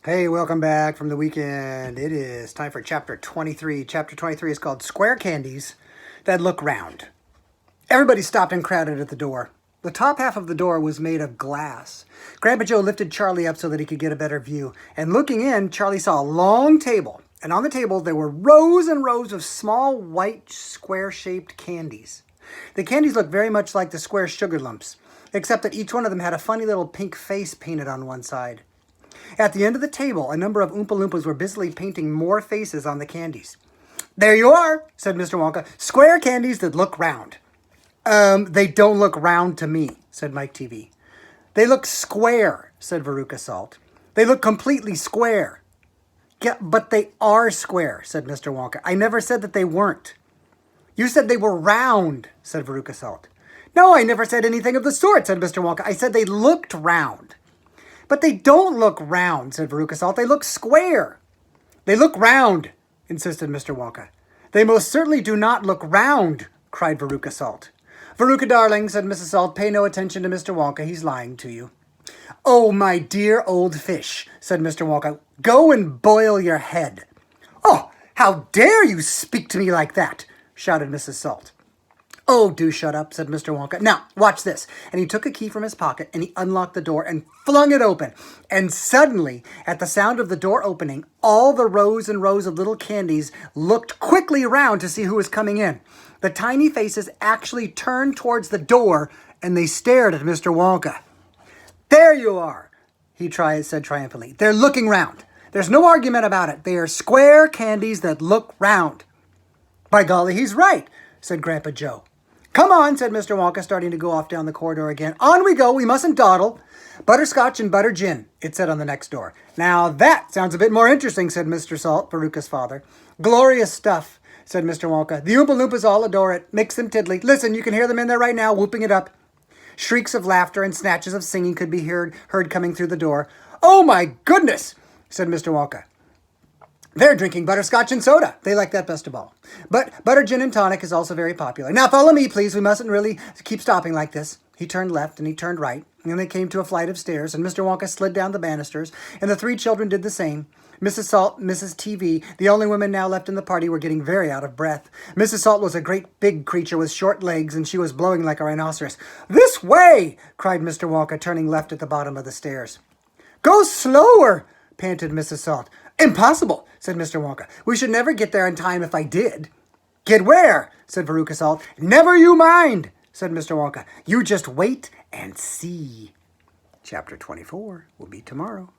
Hey, welcome back from the weekend. It is time for chapter 23. Chapter 23 is called Square Candies That Look Round. Everybody stopped and crowded at the door. The top half of the door was made of glass. Grandpa Joe lifted Charlie up so that he could get a better view. And looking in, Charlie saw a long table. And on the table, there were rows and rows of small, white, square-shaped candies. The candies looked very much like the square sugar lumps, except that each one of them had a funny little pink face painted on one side. At the end of the table, a number of Oompa Loompas were busily painting more faces on the candies. "There you are," said Mr. Wonka. "Square candies that look round." They don't look round to me," said Mike TV. "They look square," said Veruca Salt. "They look completely square." "Yeah, but they are square," said Mr. Wonka. "I never said that they weren't." "You said they were round," said Veruca Salt. "No, I never said anything of the sort," said Mr. Wonka. "I said they looked round." "But they don't look round," said Veruca Salt. "They look square." "They look round," insisted Mr. Wonka. "They most certainly do not look round," cried Veruca Salt. "Veruca, darling," said Mrs. Salt, "pay no attention to Mr. Wonka. He's lying to you." "Oh, my dear old fish," said Mr. Wonka, "go and boil your head." "Oh, how dare you speak to me like that?" shouted Mrs. Salt. "Oh, do shut up," said Mr. Wonka. "Now, watch this." And he took a key from his pocket and he unlocked the door and flung it open. And suddenly, at the sound of the door opening, all the rows and rows of little candies looked quickly around to see who was coming in. The tiny faces actually turned towards the door and they stared at Mr. Wonka. "There you are," he said triumphantly. "They're looking round. There's no argument about it. They are square candies that look round." "By golly, he's right," said Grandpa Joe. "Come on," said Mr. Wonka, starting to go off down the corridor again. "On we go. We mustn't dawdle." "Butterscotch and butter gin," it said on the next door. "Now that sounds a bit more interesting," said Mr. Salt, Veruca's father. "Glorious stuff," said Mr. Wonka. "The Oompa Loompas all adore it. Mix them tiddly. Listen, you can hear them in there right now, whooping it up." Shrieks of laughter and snatches of singing could be heard coming through the door. "Oh, my goodness," said Mr. Wonka. "They're drinking butterscotch and soda. They like that best of all. But butter gin and tonic is also very popular. Now follow me, please. We mustn't really keep stopping like this." He turned left and he turned right, and they came to a flight of stairs, and Mr. Wonka slid down the banisters, and the three children did the same. Mrs. Salt, Mrs. TV, the only women now left in the party, were getting very out of breath. Mrs. Salt was a great big creature with short legs, and she was blowing like a rhinoceros. "This way!" cried Mr. Wonka, turning left at the bottom of the stairs. "Go slower!" panted Mrs. Salt. "Impossible," said Mr. Wonka. "We should never get there in time if I did." "Get where?" said Veruca Salt. "Never you mind," said Mr. Wonka. "You just wait and see." Chapter 24 will be tomorrow.